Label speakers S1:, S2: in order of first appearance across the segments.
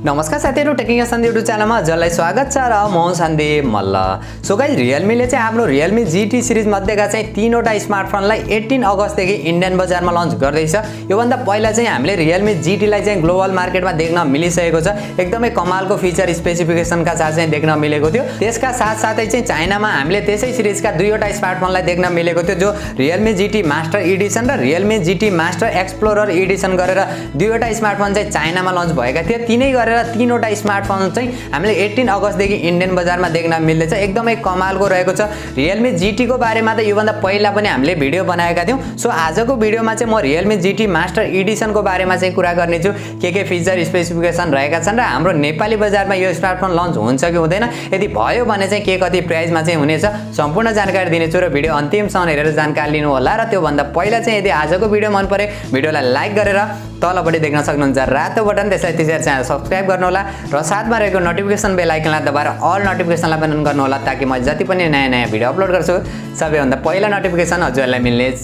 S1: नमस्कार साथीहरु, technical Sandeep YouTube च्यानलमा हजुरलाई स्वागत छ र म Sandeep Malla. So guys, Realme ले चाहिँ आफ्नो Realme GT सिरिज मध्येका चाहिँ तीनवटा स्मार्टफोनलाई 18 अगस्त देखि इन्डियन बजारमा लन्च गर्दैछ। यो भन्दा पहिला चाहिँ हामीले Realme GT लाई चाहिँ ग्लोबल मार्केटमा देख्न मिलिसकेको छ। एकदमै कमालको फिचर स्पेसिफिकेसनका साथ चाहिँ देख्न मिलेको थियो। त्यसका साथसाथै चाहिँ चाइनामा हामीले त्यसै सिरिजका दुईवटा स्मार्टफोनलाई देख्न मिलेको थियो, जो Realme GT Master एडिसन र Realme GT Master Explorer Edison गरेर दुईवटा स्मार्टफोन चाहिँ चाइनामा लन्च भएका थिए। तिनै गरेर तीनवटा स्मार्टफोन चाहिँ हामीले 18 अगस्त देखि इन्डियन बजारमा देख्न मिल्दैछ। एकदमै कमालको रहेको छ। Realme GT को बारेमा त यो भन्दा पहिला पनि हामीले भिडियो बनाएका थियौं। सो आजको भिडियोमा चाहिँ म Realme GT Master एडिसन को बारेमा चाहिँ कुरा गर्ने छु। के फिचर स्पेसिफिकेसन रहेका छन् र हाम्रो नेपाली बजारमा यो स्मार्टफोन लन्च हुन्छ कि हुँदैन, यदि भयो भने चाहिँ के कति प्राइसमा चाहिँ हुनेछ, सम्पूर्ण जानकारी दिनेछु र भिडियो अन्तिमसम्म हेरेर जानकारी लिनु होला। र त्यो भन्दा पहिला चाहिँ यदि आजको भिडियो मन परे भिडियोलाई लाइक गरेर तलपट्टि देख्न सक्नुहुन्छ रातो बटन, त्यसलाई त्यसरी च्यानल सब्स्क्राइब गर्नु होला र साथमा रहेको नोटिफिकेसन बेल आइकनलाई दबाएर अल नोटिफिकेसनलाई पनि अन गर्नु होला, ताकि म जति पनि नयाँ भिडियो अपलोड गर्छु सबैभन्दा पहिला नोटिफिकेसन हजुरलाई मिल्नेछ।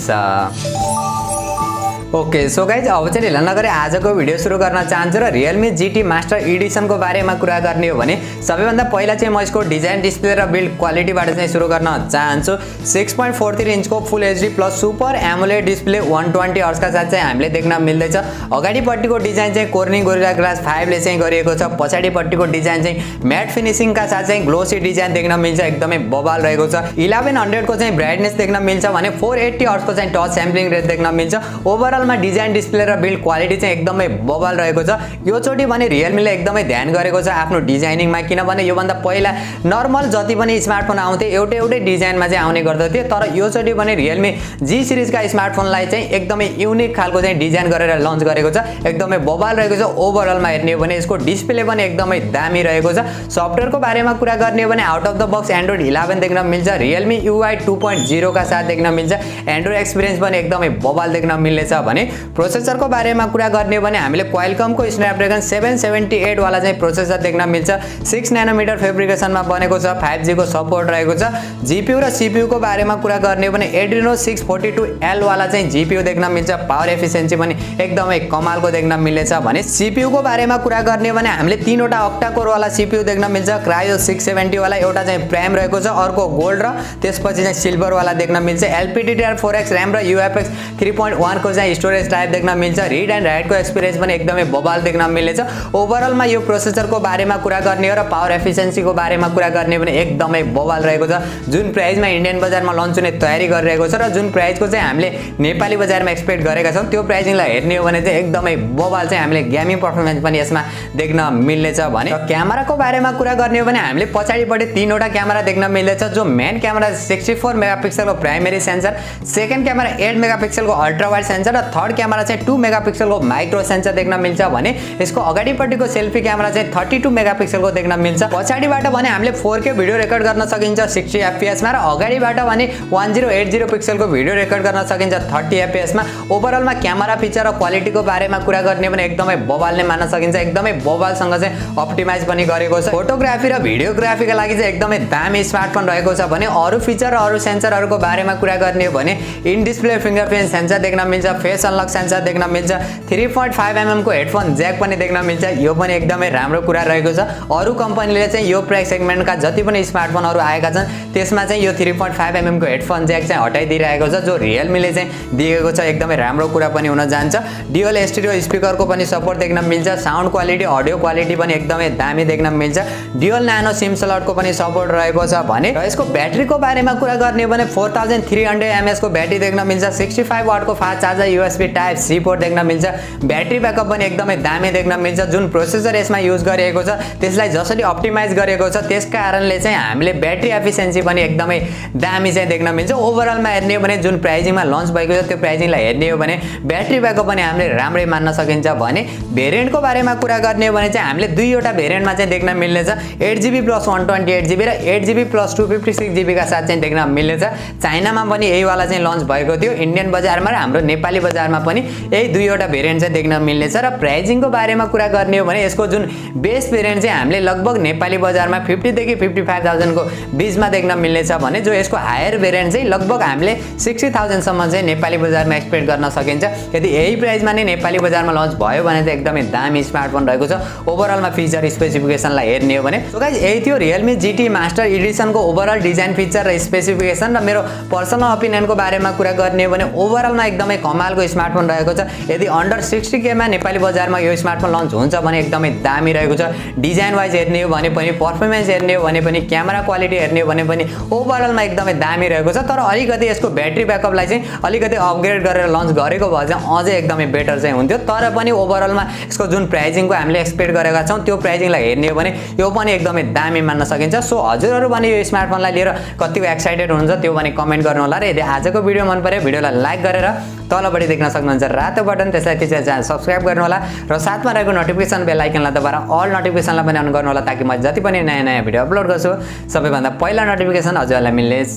S1: ओके, सो गाइज, अब चाहिँ ढिला नगरी आजको भिडियो सुरु गर्न चाहन्छु र Realme GT Master एडिसन को बारेमा कुरा गर्ने हो भने सबैभन्दा पहिला चाहिँ म यसको डिजाइन, डिस्प्ले र बिल्ड क्वालिटीबाट चाहिँ सुरु गर्न चाहन्छु। 6.43 इन्चको full HD plus super AMOLED display 120 हर्ट्जका साथ चाहिँ हामीले देख्न मिल्दैछ। अगाडिपट्टिको डिजाइन चाहिँ कोर्निङ गोरिल्ला ग्लास 5 ले चाहिँ गरिएको छ। पछाडिपट्टिको डिजाइन चाहिँ म्याट फिनिशिङका साथ चाहिँ ग्लोसी डिजाइन देख्न मिल्छ, एकदमै बबाल रहेको छ। 1100 को चाहिँ ब्राइटनेस देख्न मिल्छ भने 480 हर्ट्ज को चाहिँ टच स्याम्पलिङ रेट देख्न मिल्छ। ओभरअल डिजाइन, डिस्प्ले र बिल्ड क्वालिटी चाहिँ एकदमै बबाल रहेको छ। यो चोटी भने Realme ले एकदमै ध्यान गरेको छ आफ्नो डिजाइनिङमा, किनभने यो भन्दा पहिला नर्मल जति पनि स्मार्टफोन आउँथे एउटै डिजाइनमा चाहिँ आउने गर्दथे, तर यो चोटी भने Realme G सिरिजका स्मार्टफोनलाई चाहिँ एकदमै युनिक खालको चाहिँ डिजाइन गरेर लन्च गरेको छ। एकदमै बबाल रहेको छ। ओभरअलमा हेर्ने हो भने यसको डिस्प्ले पनि एकदमै दामी रहेको छ। सफ्टवेयरको बारेमा कुरा गर्ने हो भने out of the box Android 11 देख्न मिल्छ, Realme UI 2.0 का साथ देख्न मिल्छ। एन्ड्रोइड एक्सपिरियन्स पनि एकदमै बबाल देख्न मिल्नेछ भने प्रोसेसरको बारेमा कुरा गर्ने हो भने हामीले क्वालकमको स्न्यापड्रेगन 778 वाला चाहिँ प्रोसेसर देख्न मिल्छ। 6 नैनोमिटर फेब्रिकेसनमा बनेको छ। 5G को सपोर्ट रहेको छ। जीपीयू र सीपीयू को बारेमा कुरा गर्ने हो भने Adreno 642L वाला चाहिँ जीपीयू देख्न मिल्छ। पावर एफिसिएन्सी पनि एकदमै कमालको देख्न मिल्नेछ भने सीपीयू को बारेमा कुरा गर्ने हो भने हामीले तीनवटा अक्टा कोर वाला सीपीयू देख्न मिल्छ। क्रायो 670 वाला एउटा चाहिँ प्राइम रहेको छ, अर्को गोल्ड र त्यसपछि चाहिँ सिल्भर वाला देख्न मिल्छ। LPDDR4X RAM र UFS 3.1 को चाहिँ स्टोरेज टाइप देख्न मिल्छ। रिड एन्ड राइट को एक्सपिरियन्स पनि एकदमै बबाल देख्न मिल्नेछ। ओभरअलमा यो प्रोसेसरको बारेमा कुरा गर्ने हो र पावर एफिसिएन्सी को बारेमा कुरा गर्ने हो भने एकदमै बबाल रहेको छ। जुन प्राइसमा इन्डियन बजारमा लन्च हुने तयारी गरिरहेको छ र जुन प्राइसको चाहिँ हामीले नेपाली बजारमा एक्सपेक्ट गरेका छौं, त्यो प्राइसिङलाई हेर्ने हो भने चाहिँ एकदमै बबाल चाहिँ हामीले गेमिङ परफर्मेन्स पनि यसमा देख्न मिल्नेछ भने क्यामेराको बारेमा कुरा गर्ने हो भने हामीले पछाडिपट्टि तीनवटा क्यामेरा देख्न मिल्नेछ, जो मेन क्यामेरा 64 मेगापिक्सलको प्राइमेरी सेन्सर, सेकेन्ड क्यामेरा 8 मेगापिक्सलको अल्ट्रा वाइड सेन्सर र थर्ड क्यामेरा चाहिँ 2 मेगापिक्सलको माइक्रो सेन्सर देख्न मिल्छ भने यसको अगाडिपट्टिको सेल्फी क्यामेरा चाहिँ 32 मेगापिक्सलको देख्न मिल्छ। पछाडिबाट भने हामीले 4K भिडियो रेकर्ड गर्न सकिन्छ 60 FPS मा र अगाडिबाट भने 1080 पिक्सलको भिडियो रेकर्ड गर्न सकिन्छ 30 FPS मा। ओभरअलमा क्यामेरा फिचर र क्वालिटीको बारेमा कुरा गर्ने भने एकदमै बबाल नै मान्न सकिन्छ। एकदमै बबालसँग चाहिँ अप्टिमाइज पनि गरेको छ। फोटोग्राफी र भिडियोग्राफीका लागि चाहिँ एकदमै दामी स्मार्टफोन रहेको छ भने अरु फिचर र अरु सेन्सरहरुको बारेमा कुरा गर्ने हो भने इन डिस्प्ले फिंगरप्रिन्ट सेन्सर देख्न मिल्छ, फेस अनलक सेन्सर देख्न मिल्छ, 3.5mm को हेडफोन ज्याक पनि देख्न मिल्छ। यो पनि एकदमै राम्रो कुरा रहेको छ। अरु कम्पनीले चाहिँ यो प्राइस सेगमेन्टका जति पनि स्मार्टफोनहरु आएका छन् त्यसमा चाहिँ यो 3.5mm को हेडफोन ज्याक चाहिँ हटाइदिरहेको छ, जो Realme ले चाहिँ दिएको छ। एकदमै राम्रो कुरा पनि हुन जान्छ। ड्युअल स्टेरियो स्पिकरको पनि सपोर्ट देख्न मिल्छ। साउन्ड क्वालिटी, अडियो क्वालिटी पनि एकदमै दामी देख्न मिल्छ। ड्युअल न्यानो सिम स्लटको पनि सपोर्ट रहेको छ भने र यसको ब्याट्रीको बारेमा कुरा गर्ने हो भने 4300 mAh को ब्याट्री देख्न मिल्छ। 65 वाट को fast charger USB type C port देख्न मिल्छ। ब्याट्री ब्याकअप पनि एकदमै दामी देख्न मिल्छ। जुन प्रोसेसर यसमा युज गरिएको छ त्यसलाई जसरी अप्टिमाइज गरेको छ त्यस कारणले चाहिँ हामीले ब्याट्री एफिसिएन्सी पनि एकदमै दामी चाहिँ देख्न मिल्छ। ओभरअलमा हेर्ने हो भने जुन प्राइसिङमा लन्च भएको छ त्यो प्राइसिङलाई हेर्ने हो भने ब्याट्री ब्याकअप पनि हामीले राम्रै मान्न सकिन्छ भने भेरिएन्टको बारेमा कुरा गर्ने हो भने चाहिँ हामीले दुईवटा भेरिएन्टमा चाहिँ देख्न मिल्नेछ। 8GB प्लस 128GB र 8GB प्लस 256GB का साथ चाहिँ देख्न मिल्नेछ। चाइनामा पनि यही वाला चाहिँ लन्च भएको थियो। इन्डियन बजारमा र हाम्रो नेपाली बजारमा पनि यही दुईवटा भेरिएन्ट चाहिँ देख्न मिल्नेछ र प्राइजिङको बारेमा कुरा गर्ने हो भने यसको जुन बेस भेरिएन्ट चाहिँ हामीले लगभग नेपाली बजारमा 50 देखि 55,000 को बीचमा देख्न मिल्नेछ भने जो यसको हायर भेरिएन्ट चाहिँ लगभग हामीले 60,000 सम्म चाहिँ नेपाली बजारमा एक्सपेक्ट गर्न सकिन्छ। यदि यही प्राइसमा नै नेपाली बजारमा लन्च भयो भने चाहिँ एकदमै दामी स्मार्टफोन रहेको छ ओभरअलमा फीचर स्पेसिफिकेसनलाई हेर्ने हो भने। सो गाइस यही थियो Realme GT Master एडिसनको ओभरअल डिजाइन फीचर र स्पेसिफिकेसन र मेरो पर्सनल ओपिनियनको बारेमा कुरा गर्ने हो भने ओभरअलमा एकदमै कमालको स्मार्टफोन रहेको छ। यदि अन्डर 60K मा नेपाली बजारमा यो स्मार्टफोन लन्च हुन्छ भने एकदमै दामी रहेको छ। डिजाइन वाइज हेर्ने हो भने पनि पर्फर्मेन्स हेर्ने हो भने पनि क्यामेरा क्वालिटी हेर्ने हो भने पनि ओभरअलमा एकदमै दामी रहेको छ। तर अलिकति यसको ब्याट्री ब्याकअपलाई चाहिँ अलिकति अपग्रेड गरेर लन्च गरेको भए चाहिँ अझै एकदमै बेटर चाहिँ हुन्थ्यो। तर पनि ओभरअलमा यसको जुन प्राइजिङको हामीले एक्सपेक्ट गरेका छौं त्यो प्राइजिङलाई हेर्ने हो भने यो पनि एकदमै दामी मान्न सकिन्छ। सो हजुरहरु भने यो स्मार्टफोनलाई लिएर कतिको एक्साइटेड हुनुहुन्छ त्यो पनि कमेन्ट गर्नु होला र यदि आजको भिडियो मन पर्यो भिडियोलाई लाइक गरेर तलपट्टि देख्न सक्नुहुन्छ रातो बटन त्यसलाई थिचेर च्यानल सब्स्क्राइब गर्नु होला र साथमा रहेको नोटिफिकेसन बेल आइकनलाई दबाएर अल नोटिफिकेसनलाई पनि अन गर्नु होला ताकि म जति पनि नयाँ भिडियो अपलोड गर्छु सबैभन्दा पहिला नोटिफिकेसन हजुरलाई मिल्नेछ।